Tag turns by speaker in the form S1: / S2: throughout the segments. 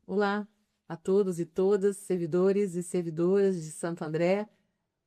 S1: Olá a todos e todas, servidores e servidoras de Santo André.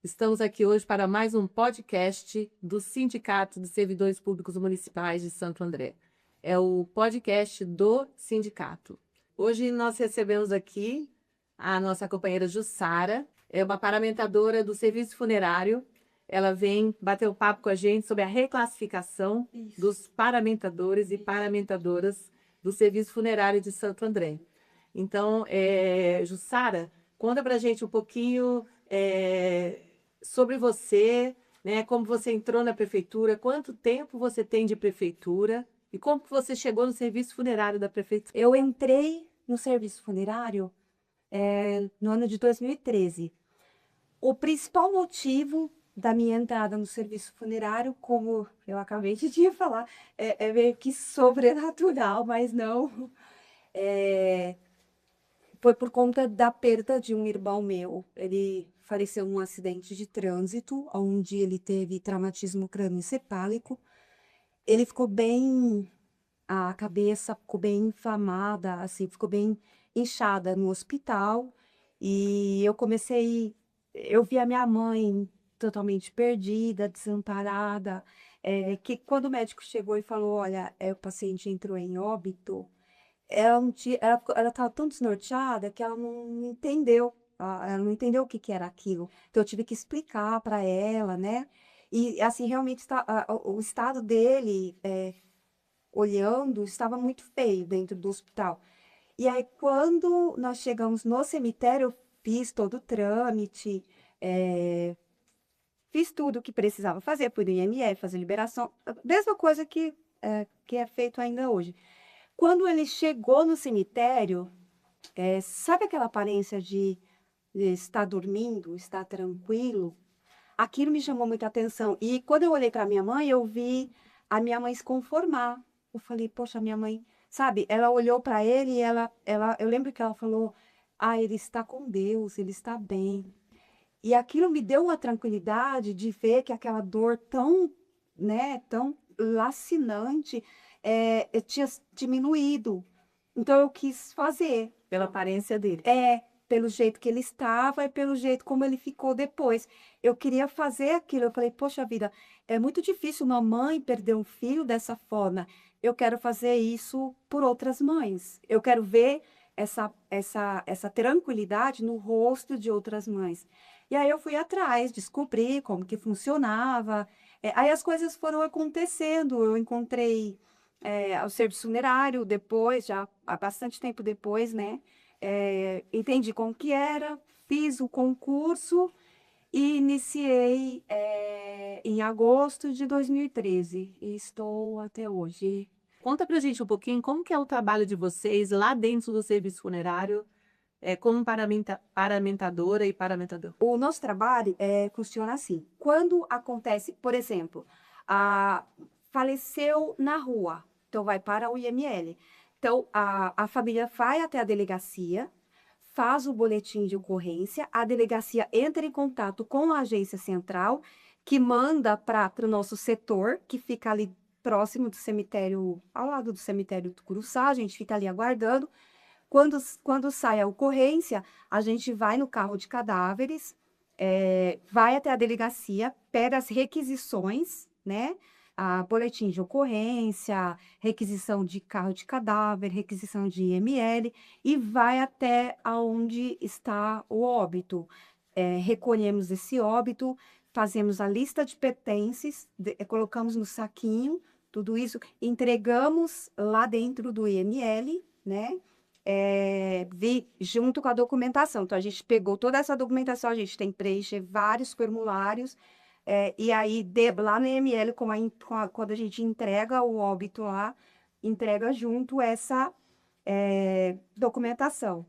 S1: Estamos aqui hoje para mais um podcast do Sindicato de Servidores Públicos Municipais de Santo André. É o podcast do sindicato. Hoje nós recebemos aqui a nossa companheira Jussara, é uma paramentadora do serviço funerário. Ela vem bater um papo com a gente sobre a reclassificação dos paramentadores e paramentadoras do serviço funerário de Santo André. Então, Jussara, conta pra gente um pouquinho sobre você, né? Como você entrou na prefeitura, quanto tempo você tem de prefeitura e como que você chegou no serviço funerário da prefeitura.
S2: Eu entrei no serviço funerário no ano de 2013. O principal motivo da minha entrada no serviço funerário, como eu acabei de te falar, é meio que sobrenatural, mas não. É, foi por conta da perda de um irmão meu. Ele faleceu num acidente de trânsito, onde ele teve traumatismo crânioencefálico. Ele ficou bem, a cabeça ficou bem inflamada, assim, ficou bem inchada no hospital. E eu vi a minha mãe totalmente perdida, desamparada, que quando o médico chegou e falou, olha, o paciente entrou em óbito, ela estava tão desnorteada que ela não entendeu, ela não entendeu o que que era aquilo. Então eu tive que explicar para ela, né? E assim, realmente o estado dele, olhando, estava muito feio dentro do hospital. E aí, quando nós chegamos no cemitério, eu fiz todo o trâmite, fiz tudo o que precisava fazer, por IML, fazer liberação, a mesma coisa que é feito ainda hoje. Quando ele chegou no cemitério, sabe aquela aparência de estar dormindo, estar tranquilo? Aquilo me chamou muita atenção. E quando eu olhei para minha mãe, eu vi a minha mãe se conformar. Eu falei, poxa, minha mãe, sabe? Ela olhou para ele e eu lembro que ela falou, ah, ele está com Deus, ele está bem. E aquilo me deu uma tranquilidade de ver que aquela dor tão, né, tão lacinante, tinha diminuído. Então eu quis fazer.
S1: Pela aparência dele.
S2: Pelo jeito que ele estava e pelo jeito como ele ficou depois. Eu queria fazer aquilo. Eu falei, poxa vida, é muito difícil uma mãe perder um filho dessa forma. Eu quero fazer isso por outras mães. Eu quero ver essa tranquilidade no rosto de outras mães. E aí eu fui atrás, descobri como que funcionava. Aí as coisas foram acontecendo. Eu encontrei o serviço funerário depois, já há bastante tempo depois, né? Entendi como que era, fiz o concurso e iniciei em agosto de 2013 e estou até hoje.
S1: Conta pra gente um pouquinho como que é o trabalho de vocês lá dentro do serviço funerário, como paramentadora e paramentador.
S2: O nosso trabalho funciona assim. Quando acontece, por exemplo, a, faleceu na rua, então vai para o IML. Então, a família vai até a delegacia, faz o boletim de ocorrência, a delegacia entra em contato com a agência central, que manda para o nosso setor, que fica ali próximo do cemitério, ao lado do cemitério do Curuçá, a gente fica ali aguardando. Quando sai a ocorrência, a gente vai no carro de cadáveres, vai até a delegacia, pega as requisições, né? A boletim de ocorrência, requisição de carro de cadáver, requisição de IML, e vai até aonde está o óbito. Recolhemos esse óbito, fazemos a lista de pertences, colocamos no saquinho, tudo isso, entregamos lá dentro do IML, né? Junto com a documentação. Então, a gente pegou toda essa documentação, a gente tem que preencher vários formulários, e aí, lá no EML, quando a gente entrega o óbito lá, entrega junto essa documentação.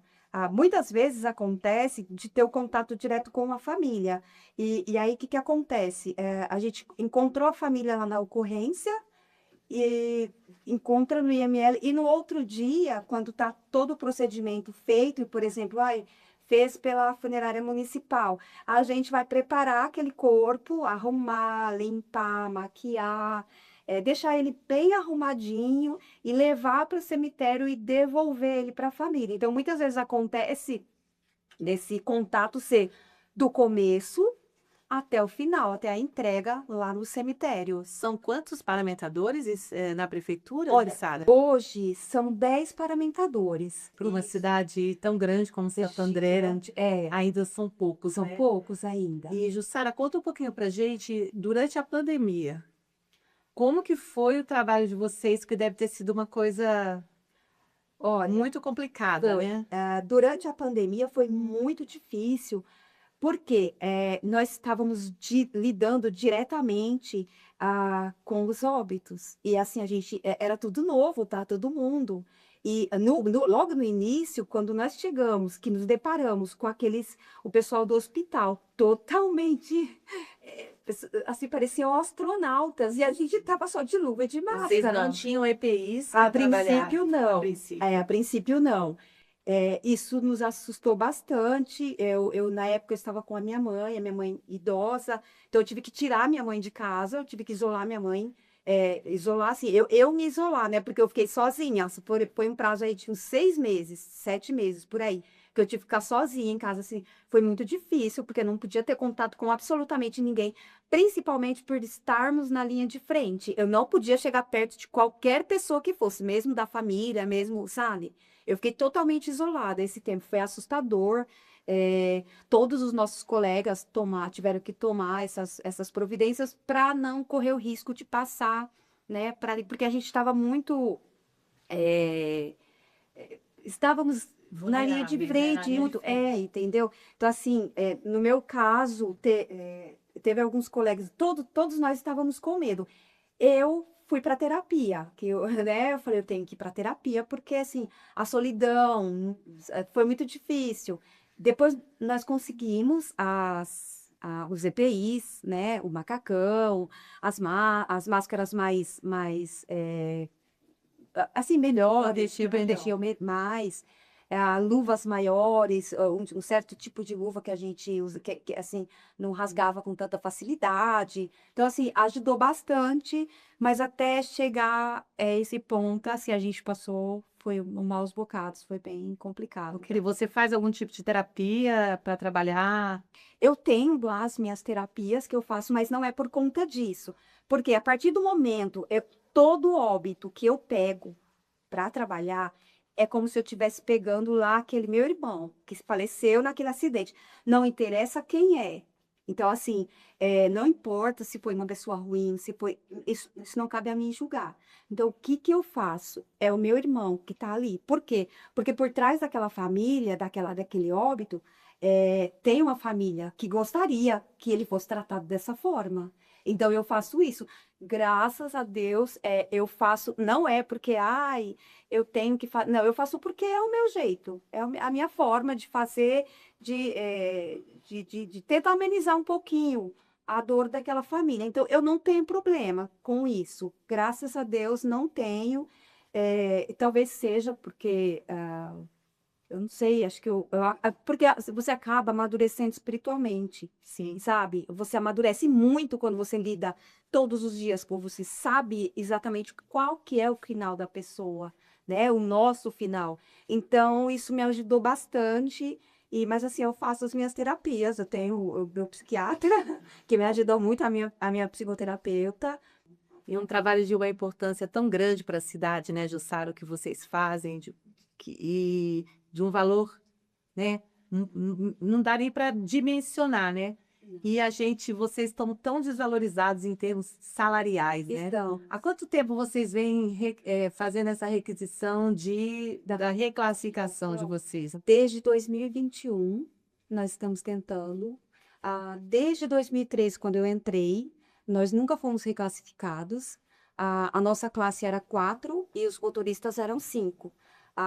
S2: Muitas vezes acontece de ter o contato direto com a família. E aí, o que, que acontece? A gente encontrou a família lá na ocorrência, e encontra no IML, e no outro dia, quando está todo o procedimento feito, e, por exemplo, fez pela funerária municipal, a gente vai preparar aquele corpo, arrumar, limpar, maquiar, deixar ele bem arrumadinho e levar para o cemitério e devolver ele para a família. Então, muitas vezes acontece desse contato ser do começo até o final, até a entrega lá no cemitério.
S1: São quantos paramentadores na prefeitura,
S2: Olha,
S1: Jussara?
S2: hoje são 10 paramentadores.
S1: Para uma cidade tão grande como Santo André,
S2: Gigante. É,
S1: ainda são poucos,
S2: são
S1: né?
S2: poucos ainda.
S1: E, Jussara, conta um pouquinho pra gente, durante a pandemia, como que foi o trabalho de vocês, que deve ter sido uma coisa
S2: Olha,
S1: muito complicada, né?
S2: durante a pandemia foi muito difícil, porque nós estávamos lidando diretamente com os óbitos. E assim, a gente era tudo novo, tá? Todo mundo. E logo no início, quando nós chegamos, que nos deparamos com o pessoal do hospital, totalmente, assim, pareciam astronautas, e a gente estava só de luva e de
S1: Vocês
S2: máscara.
S1: não tinham EPIs
S2: A
S1: para trabalhar?
S2: princípio, não.
S1: A princípio.
S2: A princípio, não. Isso nos assustou bastante. Na época, eu estava com a minha mãe idosa, então eu tive que tirar minha mãe de casa, eu tive que isolar minha mãe, isolar, assim, eu me isolar, né, porque eu fiquei sozinha, foi um prazo aí de uns 6 meses, 7 meses, por aí, que eu tive que ficar sozinha em casa, assim, foi muito difícil, porque eu não podia ter contato com absolutamente ninguém, principalmente por estarmos na linha de frente, eu não podia chegar perto de qualquer pessoa que fosse, mesmo da família, mesmo, sabe? Eu fiquei totalmente isolada esse tempo, foi assustador. Todos os nossos colegas tiveram que tomar essas providências para não correr o risco de passar, né? Porque a gente estava muito. é, Estávamos na linha de frente, muito, entendeu? Então, assim, no meu caso, teve alguns colegas, todos nós estávamos com medo. Eu fui para terapia, né, eu falei, eu tenho que ir para terapia, porque, assim, a solidão foi muito difícil. Depois nós conseguimos os EPIs, né, o macacão, as máscaras mais assim, melhores, deixiam mais, luvas maiores, um certo tipo de luva que a gente usa, que, assim, não rasgava com tanta facilidade. Então, assim, ajudou bastante, mas até chegar a esse ponto, assim, a gente passou, foi maus bocados, foi bem complicado.
S1: Porque você faz algum tipo de terapia para trabalhar?
S2: Eu tenho lá as minhas terapias que eu faço, mas não é por conta disso. Porque a partir do momento, todo óbito que eu pego para trabalhar, é como se eu estivesse pegando lá aquele meu irmão que faleceu naquele acidente. Não interessa quem é. Então, assim, não importa se foi uma pessoa ruim, se foi. Isso não cabe a mim julgar. Então, o que que eu faço? É o meu irmão que está ali. Por quê? Porque por trás daquela família, daquele óbito, tem uma família que gostaria que ele fosse tratado dessa forma. Então, eu faço isso. Graças a Deus, eu faço. Não é porque, ai, eu tenho que fazer. Não, eu faço porque é o meu jeito. É a minha forma de fazer, de tentar amenizar um pouquinho a dor daquela família. Então, eu não tenho problema com isso. Graças a Deus, não tenho. Talvez seja porque. Eu não sei, acho que porque você acaba amadurecendo espiritualmente,
S1: Sim.
S2: sabe? Você amadurece muito quando você lida todos os dias com você sabe exatamente qual que é o final da pessoa, né? O nosso final. Então, isso me ajudou bastante. Mas assim, eu faço as minhas terapias. Eu tenho o meu psiquiatra, que me ajudou muito, a minha psicoterapeuta.
S1: E um trabalho de uma importância tão grande para a cidade, né, Jussara, o que vocês fazem, e de um valor, né? Não dá nem para dimensionar, né? E vocês estão tão desvalorizados em termos salariais, né?
S2: Então,
S1: Há quanto tempo vocês vêm fazendo essa requisição da reclassificação de vocês?
S2: desde 2021, nós estamos tentando. Desde 2013, quando eu entrei, nós nunca fomos reclassificados. A nossa classe era 4 e os motoristas eram 5.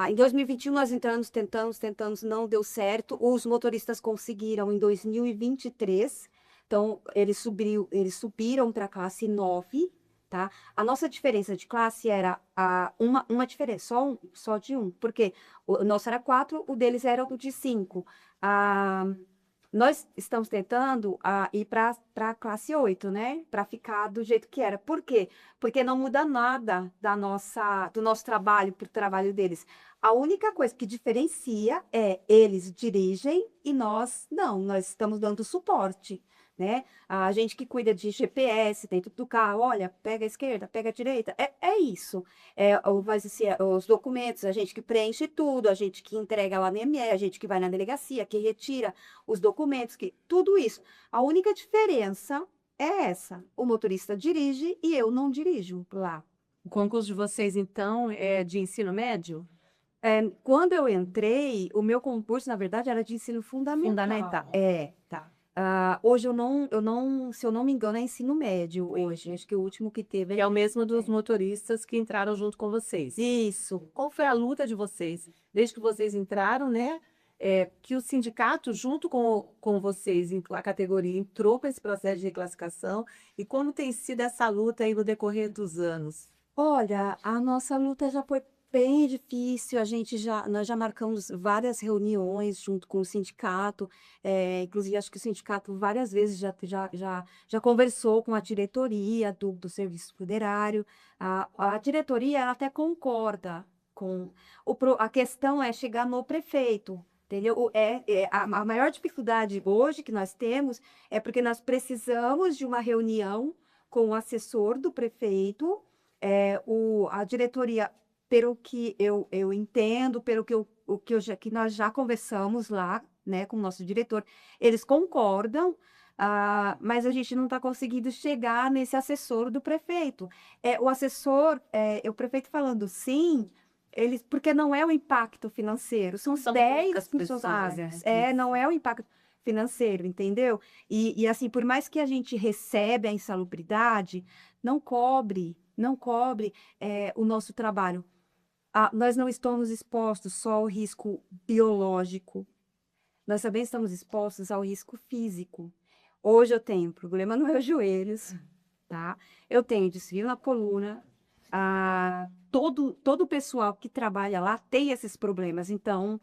S2: Em 2021, nós entramos, tentamos, não deu certo. Os motoristas conseguiram em 2023. Então, eles subiram para a classe 9, tá? A nossa diferença de classe era uma diferença, só de um. Porque o nosso era 4, o deles era o de 5. Nós estamos tentando ir para a classe 8, né? Para ficar do jeito que era. Por quê? Porque não muda nada do nosso trabalho para o trabalho deles. A única coisa que diferencia é eles dirigem e nós não. Nós estamos dando suporte, né? A gente que cuida de GPS dentro do carro, olha, pega a esquerda, pega a direita. É isso. Mas, assim, os documentos, a gente que preenche tudo, a gente que entrega lá no IME, a gente que vai na delegacia, que retira os documentos, tudo isso. A única diferença é essa. O motorista dirige e eu não dirijo lá.
S1: O concurso de vocês, então, é de ensino médio?
S2: Quando eu entrei, o meu concurso, na verdade, era de ensino fundamental.
S1: Fundamental.
S2: Tá. Hoje se eu não me engano, é ensino médio hoje. Acho que o último que teve.
S1: Que é o mesmo dos motoristas que entraram junto com vocês.
S2: Isso.
S1: Qual foi a luta de vocês? Desde que vocês entraram, né? Que o sindicato, junto com vocês, a categoria, entrou para esse processo de reclassificação. E como tem sido essa luta aí no decorrer dos anos?
S2: Olha, a nossa luta já foi bem difícil. Nós já marcamos várias reuniões junto com o sindicato. Inclusive, acho que o sindicato várias vezes já conversou com a diretoria do Serviço Funerário. A diretoria ela até concorda com a questão é chegar no prefeito. Entendeu? A maior dificuldade hoje que nós temos é porque nós precisamos de uma reunião com o assessor do prefeito. A diretoria, pelo que eu entendo, pelo que nós já conversamos lá, né, com o nosso diretor, eles concordam, mas a gente não está conseguindo chegar nesse assessor do prefeito. O assessor, o prefeito falando sim, porque não é o impacto financeiro, são 10 funcionários, não é o impacto financeiro, entendeu? E assim, por mais que a gente recebe a insalubridade, não cobre o nosso trabalho. Nós não estamos expostos só ao risco biológico, nós também estamos expostos ao risco físico. Hoje eu tenho problema nos meus joelhos, tá? Eu tenho desvio na coluna. Todo o pessoal que trabalha lá tem esses problemas. Então,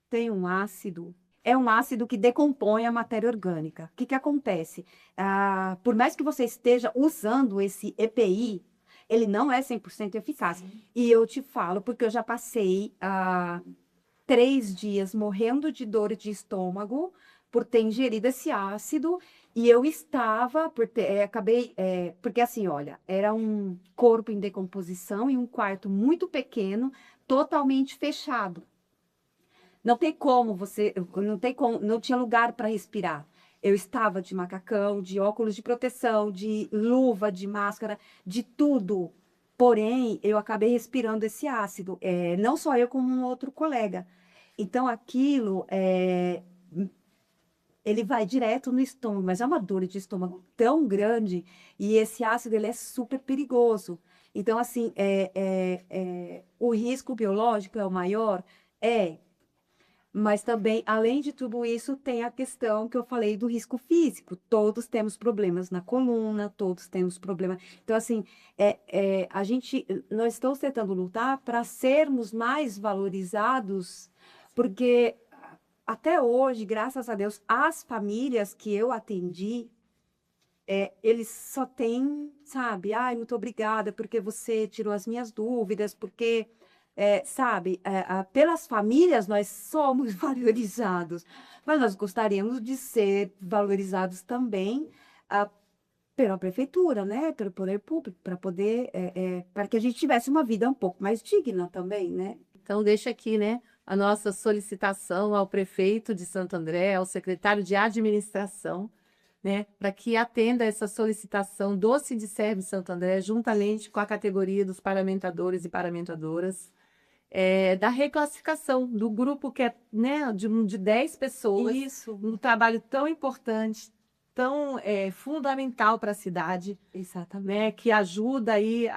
S2: tem um ácido. É um ácido que decompõe a matéria orgânica. O que acontece? Por mais que você esteja usando esse EPI, ele não é 100% eficaz. Sim. E eu te falo, porque eu já passei 3 dias morrendo de dor de estômago por ter ingerido esse ácido, e eu estava, porque assim, olha, era um corpo em decomposição em um quarto muito pequeno, totalmente fechado. Não tem como não tinha lugar para respirar. Eu estava de macacão, de óculos de proteção, de luva, de máscara, de tudo. Porém, eu acabei respirando esse ácido, não só eu, como um outro colega. Então, aquilo, ele vai direto no estômago, mas é uma dor de estômago tão grande, e esse ácido, ele é super perigoso. Então, assim, o risco biológico é o maior? Mas também, além de tudo isso, tem a questão que eu falei do risco físico. Todos temos problemas na coluna, todos temos problemas. Então, assim, nós estamos tentando lutar para sermos mais valorizados, porque até hoje, graças a Deus, as famílias que eu atendi, eles só têm, sabe, ai, muito obrigada, porque você tirou as minhas dúvidas, porque sabe, pelas famílias nós somos valorizados, mas nós gostaríamos de ser valorizados também pela prefeitura, né, pelo poder público, para poder, para que a gente tivesse uma vida um pouco mais digna também, né?
S1: Então, deixa aqui, né, a nossa solicitação ao prefeito de Santo André, ao secretário de administração, né, para que atenda essa solicitação do Sindicerv Santo André, juntamente com a categoria dos paramentadores e paramentadoras, da reclassificação do grupo que é, né, de 10 pessoas.
S2: Isso.
S1: Um trabalho tão importante, tão fundamental para a cidade.
S2: Exatamente.
S1: Né, que ajuda aí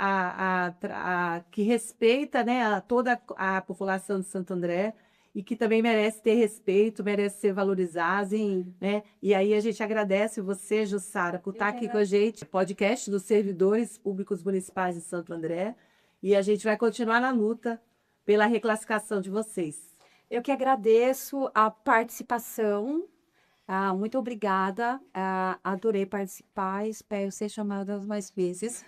S1: que respeita, né, toda a população de Santo André e que também merece ter respeito, merece ser valorizado, né? E aí a gente agradece você, Jussara, por estar aqui com a gente, podcast dos servidores públicos municipais de Santo André, e a gente vai continuar na luta pela reclassificação de vocês.
S2: Eu que agradeço a participação. Muito obrigada. Adorei participar. Espero ser chamada mais vezes.